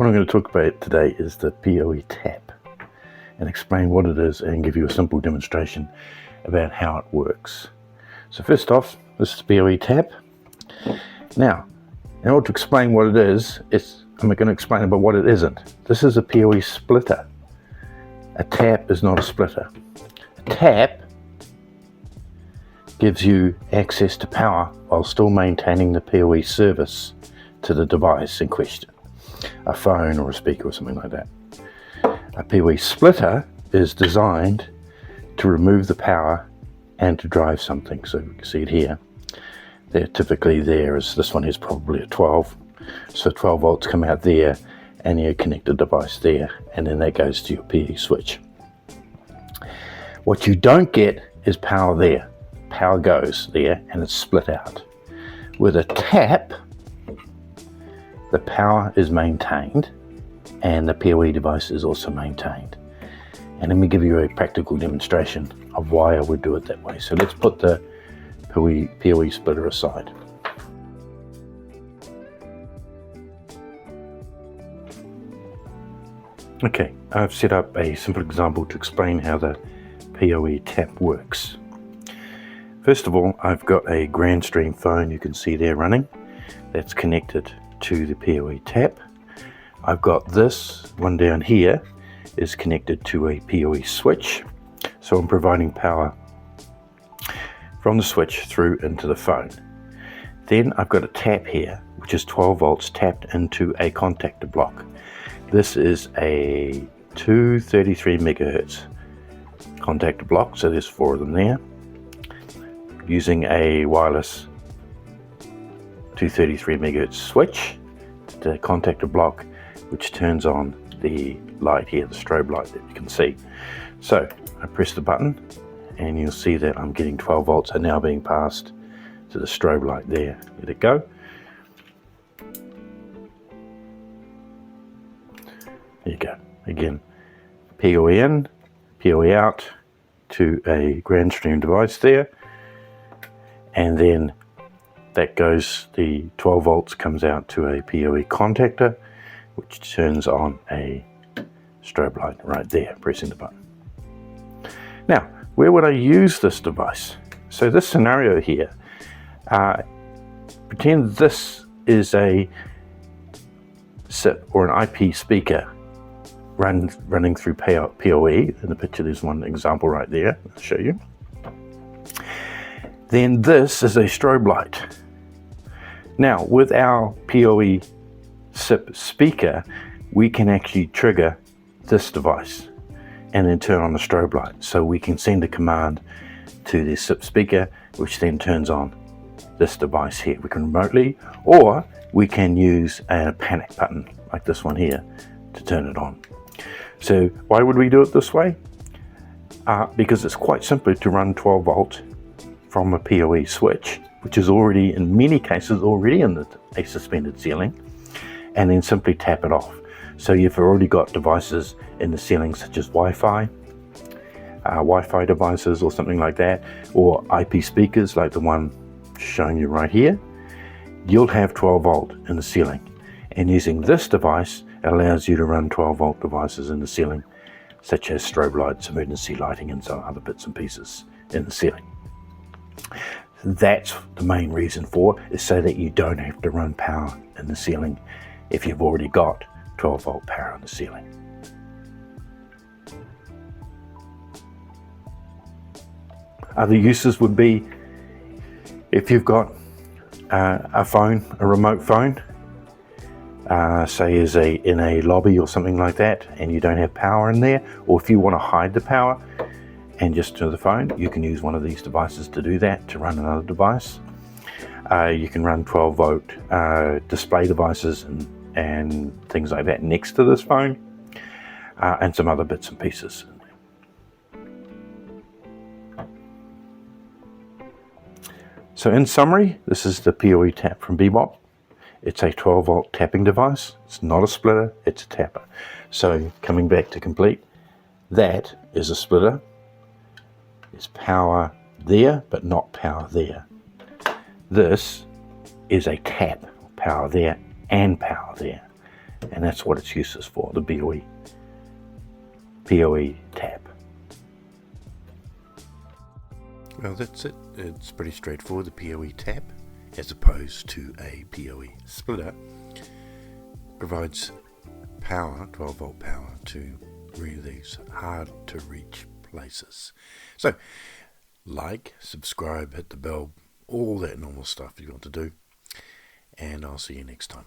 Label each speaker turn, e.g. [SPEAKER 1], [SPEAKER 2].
[SPEAKER 1] What I'm going to talk about today is the POE tap and explain what it is and give you a simple demonstration about how it works. So first off, this is the POE tap. Now, in order to explain what it is, I'm going to explain about what it isn't. This is a POE splitter. A tap is not a splitter. A tap gives you access to power while still maintaining the POE service to the device in question, a phone or a speaker or something like that. A POE splitter is designed to remove the power and to drive something. So you can see it here. They're typically there, as this one is probably a 12. So 12 volts come out there and you connect the device there, and then that goes to your POE switch. What you don't get is power there. Power goes there and it's split out. With a tap, the power is maintained and the POE device is also maintained. And let me give you a practical demonstration of why I would do it that way. So let's put the POE splitter aside. Okay, I've set up a simple example to explain how the POE tap works. First of all, I've got a Grandstream phone you can see there running. That's connected to the POE tap. I've got this one down here is connected to a POE switch. So I'm providing power from the switch through into the phone. Then I've got a tap here, which is 12 volts tapped into a contactor block. This is a 233 megahertz contactor block, so there's 4 of them there. Using a wireless 233 megahertz switch to the contactor block, which turns on the light here, the strobe light that you can see. So I press the button and you'll see that I'm getting 12 volts are now being passed to the strobe light there. Let it go. There you go. Again, POE in, POE out to a Grandstream device there. And then that goes, the 12 volts comes out to a POE contactor, which turns on a strobe light right there, pressing the button. Now, where would I use this device? So this scenario here, pretend this is a SIP or an IP speaker running through POE. In the picture, there's one example right there. I'll show you. Then this is a strobe light. Now, with our POE SIP speaker, we can actually trigger this device and then turn on the strobe light. So we can send a command to the SIP speaker, which then turns on this device here. We can remotely, or we can use a panic button like this one here to turn it on. So why would we do it this way? Because it's quite simple to run 12 volt from a POE switch, which is already, in many cases, already in a suspended ceiling, and then simply tap it off. So you've already got devices in the ceiling such as Wi-Fi devices or something like that, or IP speakers like the one showing you right here. You'll have 12 volt in the ceiling, and using this device allows you to run 12 volt devices in the ceiling, such as strobe lights, emergency lighting, and some other bits and pieces in the ceiling. That's the main reason for it, is so that you don't have to run power in the ceiling if you've already got 12 volt power in the ceiling. Other uses would be if you've got a phone, a remote phone, say in a lobby or something like that, and you don't have power in there, or if you want to hide the power and just to the phone, you can use one of these devices to do that, to run another device. You can run 12 volt display devices and things like that next to this phone, and some other bits and pieces. So in summary, this is the POE tap from Beebop. It's a 12 volt tapping device. It's not a splitter, it's a tapper. So coming back to complete, that is a splitter. There's power there, but not power there. This is a tap, power there and power there. And that's what it's useless for, the POE tab. Well, that's it. It's pretty straightforward, the POE tab, as opposed to a POE splitter. Provides power, 12 volt power, to really these hard to reach places. So, like, subscribe, hit the bell, all that normal stuff you want to do, and I'll see you next time.